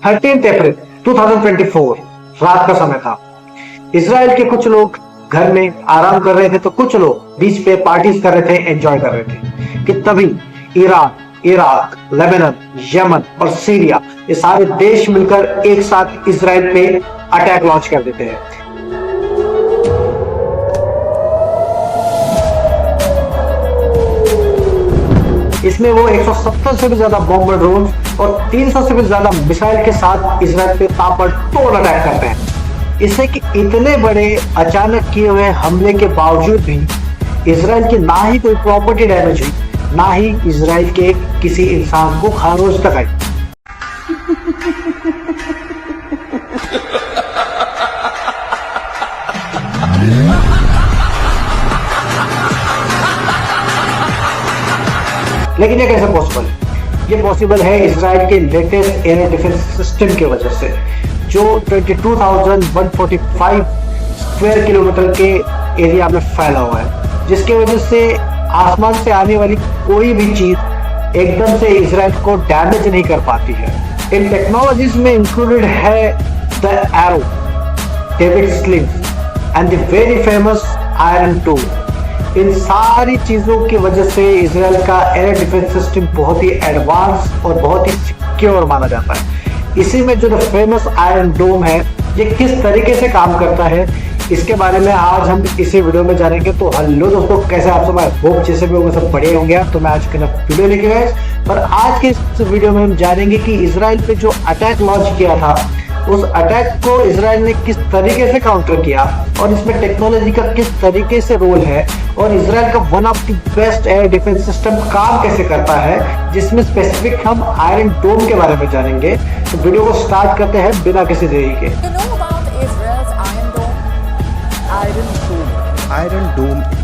13 अप्रैल 2024 रात का समय था। इसराइल के कुछ लोग घर में आराम कर रहे थे तो कुछ लोग बीच पे पार्टीज कर रहे थे, एंजॉय कर रहे थे कि तभी ईरान, इराक, लेबनान, यमन और सीरिया ये सारे देश मिलकर एक साथ इसराइल पे अटैक लॉन्च कर देते हैं। इसमें वो 170 से भी ज्यादा बॉम्बर ड्रोन और 300 से भी ज्यादा मिसाइल के साथ इसराइल पे ताबड़तोड़ अटैक करते हैं। इससे कि इतने बड़े अचानक किए हुए हमले के बावजूद भी इसराइल की ना ही कोई प्रॉपर्टी डैमेज हुई, ना ही इसराइल के किसी इंसान को खरोच तक आई। लेकिन ये कैसे पॉसिबल है? ये पॉसिबल है इसराइल के लेटेस्ट एयर डिफेंस सिस्टम की वजह से, जो 22,145 स्क्वायर किलोमीटर के एरिया में फैला हुआ है, जिसकी वजह से आसमान से आने वाली कोई भी चीज एकदम से इसराइल को डैमेज नहीं कर पाती है। इन टेक्नोलॉजीज में इंक्लूडेड है the Arrow, David Slings and the very famous Iron Dome. इन सारी चीजों की वजह से इसराइल का एयर डिफेंस सिस्टम बहुत ही एडवांस और बहुत ही सिक्योर माना जाता है। इसी में जो फेमस आयरन डोम है, ये किस तरीके से काम करता है, इसके बारे में आज हम इसी वीडियो में जानेंगे। तो हेलो दोस्तों, कैसे आप सब? आई होप जैसे भी होंगे सब बढ़िया होंगे। तो मैं आज के वीडियो लेके गए पर आज के इस वीडियो में हम जानेंगे कि इसराइल पे जो अटैक लॉन्च किया था, उस अटैक को इसराइल ने किस तरीके से काउंटर किया और इसमें टेक्नोलॉजी का किस तरीके से रोल है और इसराइल का one of the best air defence system काम कैसे करता है, जिसमें स्पेसिफिक हम आयरन डोम के बारे में जानेंगे। तो वीडियो को स्टार्ट करते हैं बिना किसी देरी के।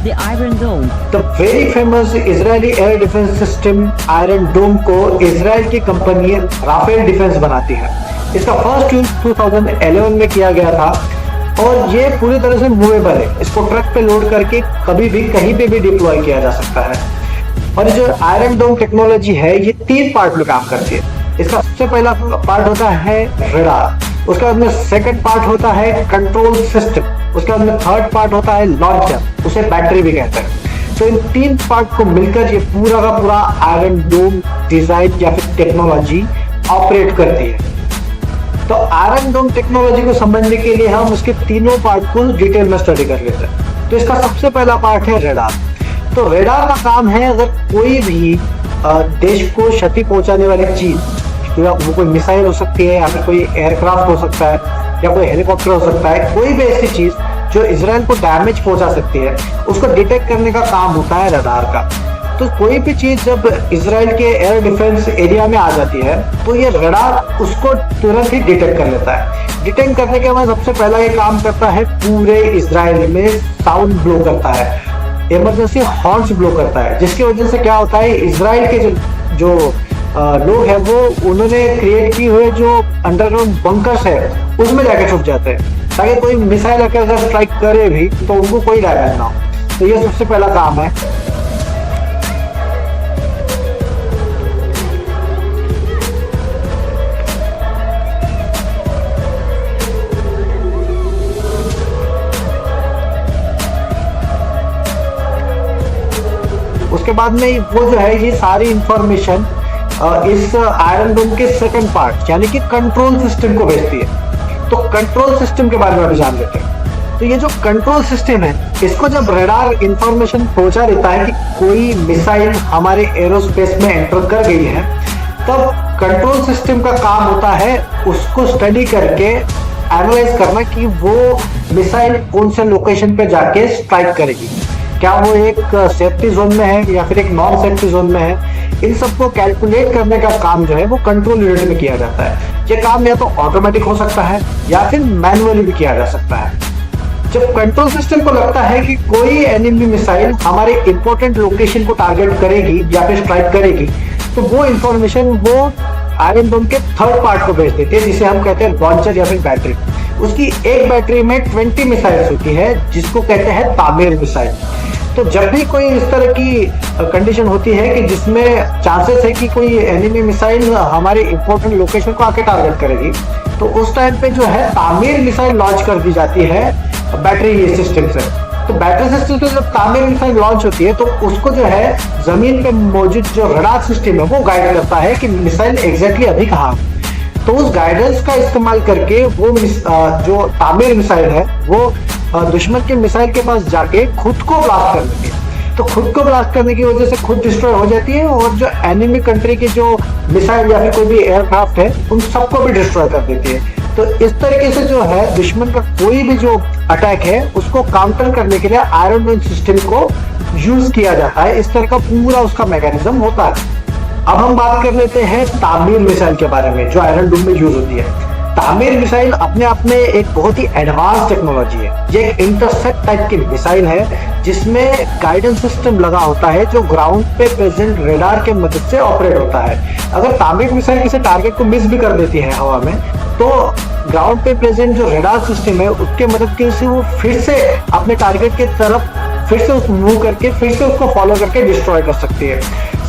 The Iron Dome. The very famous Israeli air defense system Iron Dome को इसराइल की कंपनी राफेल डिफेंस बनाती है। इसका फर्स्ट यूज 2011 में किया गया था और ये पूरी तरह से मूवेबल है। इसको ट्रक पे लोड करके कभी भी कहीं पे भी डिप्लॉय किया जा सकता है। और जो आयरन डोम टेक्नोलॉजी है, ये 3 पार्ट में काम करती है। इसका सबसे पहला पार्ट होता है रडार, उसके बाद में सेकंड पार्ट होता है कंट्रोल सिस्टम, उसके बाद में थर्ड पार्ट होता है लॉन्चर, उसे बैटरी भी कहते हैं। तो इन 3 पार्ट को मिलकर ये पूरा का पूरा आयरन डोम डिजाइन या फिर टेक्नोलॉजी ऑपरेट करती है। तो आयरन डोम टेक्नोलॉजी को समझने के लिए हम उसके तीनों पार्ट को डिटेल में स्टडी कर लेते हैं। तो इसका सबसे पहला पार्ट है रडार। तो रडार का काम है, अगर कोई भी देश को क्षति पहुंचाने वाली चीज, वो कोई मिसाइल हो सकती है या फिर कोई एयरक्राफ्ट हो सकता है या कोई हेलीकॉप्टर हो सकता है, कोई भी ऐसी चीज जो इसराइल को डैमेज पहुंचा सकती है, उसको डिटेक्ट करने का काम होता है रडार का। तो कोई भी चीज जब इसराइल के एयर डिफेंस एरिया में आ जाती है तो ये रडार उसको तुरंत ही डिटेक्ट कर लेता है। डिटेक्ट करने के बाद सबसे पहला ये काम करता है, पूरे इसराइल में साउंड ब्लो करता है, इमरजेंसी हॉर्न्स ब्लो करता है, जिसकी वजह से क्या होता है, इसराइल के जो लोग हैं वो उन्होंने क्रिएट की हुए जो अंडरग्राउंड बंकर्स है उसमें जाके छुप जाते हैं, ताकि कोई मिसाइल अगर स्ट्राइक करे भी तो उनको कोई डैमेज ना हो। तो ये सबसे पहला काम है। उसके बाद में वो जो है, ये सारी इंफॉर्मेशन इस आयरन डोम के सेकंड पार्ट यानी कि कंट्रोल सिस्टम को भेजती है। तो कंट्रोल सिस्टम के बारे में अभी जान लेते हैं। तो ये जो कंट्रोल सिस्टम है, इसको जब रडार इंफॉर्मेशन पहुंचा देता है कि कोई मिसाइल हमारे एरोस्पेस में एंटर कर गई है, तब कंट्रोल सिस्टम का काम होता है उसको स्टडी करके एनालाइज करना कि वो मिसाइल कौन से लोकेशन पे जाके स्ट्राइक करेगी, क्या वो एक सेफ्टी जोन में है या फिर एक नॉन सेफ्टी जोन में है। इन सबको कैलकुलेट करने का काम जो है वो कंट्रोल यूनिट में किया जाता है। ये काम या तो ऑटोमेटिक हो सकता है या फिर मैनुअली भी किया जा सकता है। जब कंट्रोल सिस्टम को लगता है कि कोई एनिमी मिसाइल हमारे इंपॉर्टेंट लोकेशन को टारगेट करेगी या फिर स्ट्राइक करेगी, तो वो इंफॉर्मेशन वो आयरन डोम के थर्ड पार्ट को भेज देती है, जिसे हम कहते हैं लॉन्चर या फिर बैटरी। उसकी एक बैटरी में 20 मिसाइल्स होती है, जिसको कहते हैं तामीर मिसाइल। तो जब भी कोई इस तरह की कंडीशन होती है कि जिसमें चांसेस है कि कोई एनिमी मिसाइल हमारे इंपॉर्टेंट लोकेशन को आके टारगेट करेगी, तो उस टाइम पे जो है तामीर मिसाइल लॉन्च कर दी जाती है बैटरी सिस्टम से। तो बैटरी सिस्टम से जब तामीर मिसाइल लॉन्च होती है तो उसको जो है जमीन पे मौजूद जो रडार सिस्टम है वो गाइड करता है कि मिसाइल एग्जैक्टली अभी कहाँ। तो उस गाइडेंस का इस्तेमाल करके वो जो तामीर मिसाइल है वो दुश्मन के मिसाइल के पास जाके खुद को ब्लास्ट कर देती है। तो खुद को ब्लास्ट करने की वजह से खुद डिस्ट्रॉय हो जाती है और जो एनिमी कंट्री की जो मिसाइल या फिर कोई भी एयरक्राफ्ट है उन सबको भी डिस्ट्रॉय कर देती है। तो इस तरीके से जो है दुश्मन का कोई भी जो अटैक है उसको काउंटर करने के लिए आयरन डोम सिस्टम को यूज किया जाता है। इस तरह का पूरा उसका मैकेनिज्म होता है। अब हम बात कर लेते हैं तामीर मिसाइल के बारे में जो आयरन डोम में यूज होती है। तामीर मिसाइल अपने आप में एक बहुत ही एडवांस टेक्नोलॉजी है। ये एक इंटरसेप्ट टाइप की मिसाइल है जिसमें गाइडेंस सिस्टम लगा होता है जो ग्राउंड पे प्रेजेंट रेडार के मदद से ऑपरेट होता है। अगर तामीर मिसाइल किसी टारगेट को मिस भी कर देती है हवा में तो ग्राउंड पे प्रेजेंट जो रेडार सिस्टम है उसके मदद से वो फिर से अपने टारगेट की तरफ फिर से उस मूव करके फिर से उसको फॉलो करके डिस्ट्रॉय कर सकती है।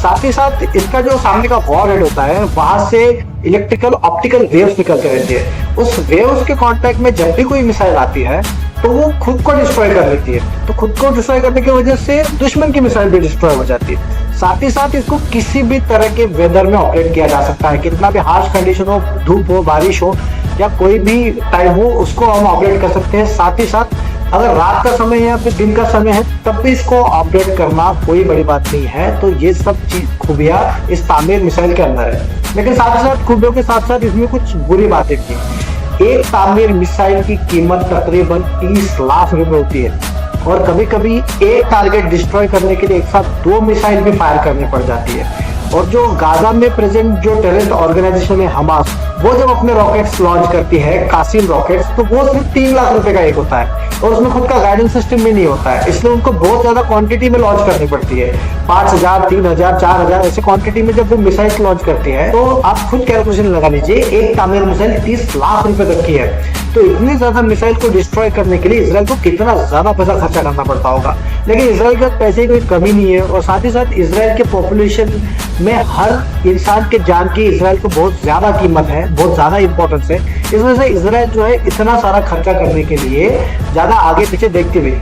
साथ ही साथ इसका जो सामने का वॉरहेड होता है वहां से इलेक्ट्रिकल ऑप्टिकल वेव्स निकलते रहती है। उस वेव्स के कांटेक्ट में जब भी कोई मिसाइल आती है तो वो खुद को डिस्ट्रॉय कर लेती है। तो खुद को डिस्ट्रॉय करने की वजह से दुश्मन की मिसाइल भी डिस्ट्रॉय हो जाती है। साथ ही साथ इसको किसी भी तरह के वेदर में ऑपरेट किया जा सकता है। कितना भी हार्श कंडीशन हो, धूप हो, बारिश हो या कोई भी टाइम हो उसको हम ऑपरेट कर सकते हैं। साथ ही साथ अगर रात का समय है या फिर दिन का समय है तब भी इसको ऑपरेट करना कोई बड़ी बात नहीं है। तो ये सब चीज खूबियां इस तामीर मिसाइल के अंदर है। लेकिन साथ ही साथ खूबियों के साथ साथ इसमें कुछ बुरी बातें भी। एक तामीर मिसाइल की कीमत तकरीबन 30 लाख रुपए होती है और कभी कभी एक टारगेट डिस्ट्रॉय करने के लिए एक साथ 2 मिसाइल भी फायर करनी पड़ जाती है। और जो गाजा में प्रेजेंट जो टेररिस्ट ऑर्गेनाइजेशन है हमास, वो जब अपने रॉकेट्स लॉन्च करती है कासिम रॉकेट्स, तो वो सिर्फ 3 लाख रुपए का एक होता है और उसमें खुद का गाइडेंस सिस्टम भी नहीं होता है। इसलिए उनको बहुत ज्यादा क्वांटिटी में लॉन्च करनी पड़ती है। 5000, 3000, 4000 ऐसे क्वांटिटी में जब वो मिसाइल लॉन्च करती है तो आप खुद कैलकुलेशन लगा लीजिए, एक तामीर मिसाइल 30 लाख रुपए तक की है। तो इतनी ज्यादा मिसाइल को डिस्ट्रॉय करने के लिए इजराइल को कितना ज्यादा पैसा खर्चा करना पड़ता होगा। लेकिन इजराइल के पैसे की कोई कमी नहीं है और साथ ही साथ इजराइल के पॉपुलेशन में हर इंसान के जान की इजराइल को बहुत ज्यादा कीमत है, बहुत ज्यादा इंपॉर्टेंस है। इस वजह से इजराइल जो है इतना सारा खर्चा करने के लिए ज्यादा आगे पीछे देखते हुए।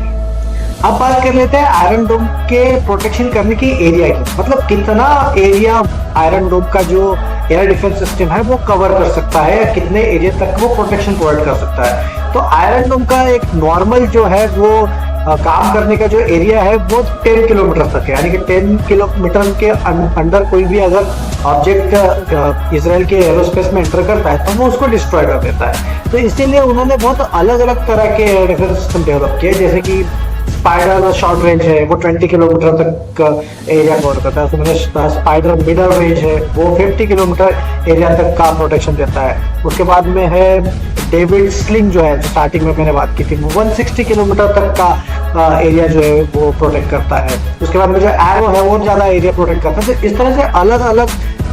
अब बात कर लेते हैं आयरन डोम के प्रोटेक्शन करने की एरिया की, मतलब कितना एरिया आयरन डोम का जो एयर डिफेंस सिस्टम है वो कवर कर सकता है, कितने एरिया तक वो प्रोटेक्शन प्रोवाइड कर सकता है। तो आयरन डोम का एक नॉर्मल जो है वो काम करने का जो एरिया है वो 10 किलोमीटर तक है। यानी कि 10 किलोमीटर के अंदर कोई भी अगर ऑब्जेक्ट इजराइल के एरोस्पेस में एंटर करता है तो वो उसको डिस्ट्रॉय कर देता है। तो इसीलिए उन्होंने बहुत अलग अलग तरह के एयर डिफेंस सिस्टम डेवलप किए, जैसे कि स्पाइडर शॉर्ट रेंज है वो 20 किलोमीटर तक एरिया कवर करता है। उसमें स्पाइडर मिडल रेंज है वो 50 किलोमीटर एरिया तक का प्रोटेक्शन देता है। उसके बाद में है डेविड स्लिंग जो है स्टार्टिंग में मैंने बात की थी, 160 किलोमीटर तक का एरिया जो है वो प्रोटेक्ट करता है। उसके बाद में जो एरो है वो ज्यादा एरिया प्रोटेक्ट करता है। तो इस तरह से अलग अलग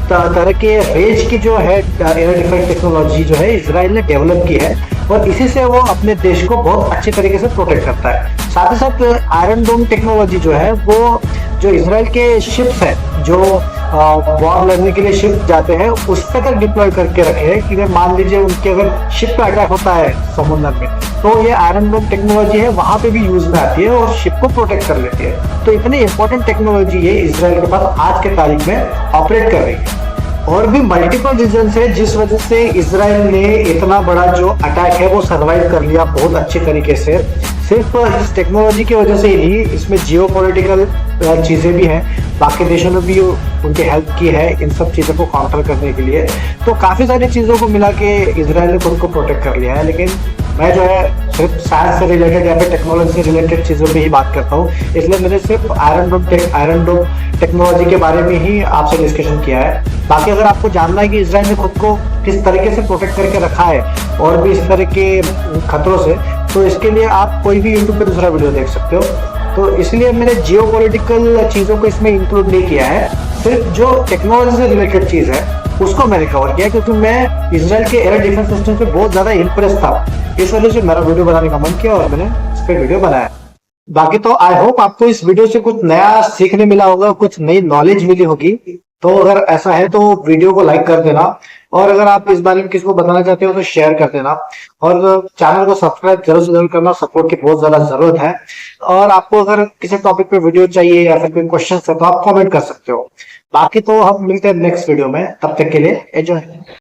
तरह के रेंज की जो है एयर डिफेंस टेक्नोलॉजी जो है इजराइल ने डेवलप की है और इसी से वो अपने देश को बहुत अच्छे तरीके से प्रोटेक्ट करता है। साथ ही साथ आयरन डोम टेक्नोलॉजी जो है वो जो इजराइल के शिप्स है जो वॉर लड़ने के लिए शिप जाते हैं उस पे तक डिप्लॉय करके रखे हैं कि मान लीजिए उनके अगर शिप पे अटैक होता है समुद्र में तो ये आयरन डोम टेक्नोलॉजी है वहां पे भी यूज में आती है और शिप को प्रोटेक्ट कर लेती है। तो इतनी इंपॉर्टेंट टेक्नोलॉजी है इजराइल के पास आज के तारीख में ऑपरेट कर रही है। और भी मल्टीपल रीजन है जिस वजह से इजराइल ने इतना बड़ा जो अटैक है वो सर्वाइव कर लिया बहुत अच्छे तरीके से। सिर्फ इस टेक्नोलॉजी की वजह से ही नहीं, इसमें जियोपॉलिटिकल चीज़ें भी हैं, बाकी देशों ने भी उनकी हेल्प की है इन सब चीज़ों को काउंटर करने के लिए। तो काफ़ी सारी चीज़ों को मिला के इजराइल ने खुद को प्रोटेक्ट कर लिया है। लेकिन मैं जो है सिर्फ साइंस से रिलेटेड या फिर टेक्नोलॉजी से रिलेटेड चीज़ों पे ही बात करता हूँ, इसलिए मैंने सिर्फ आयरन डोम टेक्नोलॉजी के बारे में ही आपसे डिस्कशन किया है। बाकी अगर आपको जानना है कि इजराइल ने खुद को किस तरीके से प्रोटेक्ट करके रखा है और भी इस तरह के खतरों से, तो इसके लिए आप कोई भी यूट्यूब पे दूसरा वीडियो देख सकते हो। तो इसलिए मैंने जियोपॉलिटिकल चीज़ों को इसमें इंक्लूड नहीं किया है, सिर्फ जो टेक्नोलॉजी से रिलेटेड चीज़ है उसको मैंने कवर किया क्योंकि मैं इजराइल के एयर डिफेंस सिस्टम से बहुत ज़्यादा इंप्रेस था। इस वजह से मेरा वीडियो बनाने का मन किया और मैंने इस पर वीडियो बनाया। बाकी तो आई होप आपको इस वीडियो से कुछ नया सीखने मिला होगा, कुछ नई नॉलेज मिली होगी। तो अगर ऐसा है तो वीडियो को लाइक कर देना, और अगर आप इस बारे में किसी को बताना चाहते हो तो शेयर कर देना, और चैनल को सब्सक्राइब जरूर से जरूर करना। सपोर्ट की बहुत ज्यादा जरूरत है। और आपको अगर किसी टॉपिक पे वीडियो चाहिए या फिर कोई क्वेश्चन है तो आप कमेंट कर सकते हो। बाकी तो हम मिलते हैं नेक्स्ट वीडियो में, तब तक के लिए एंजॉय।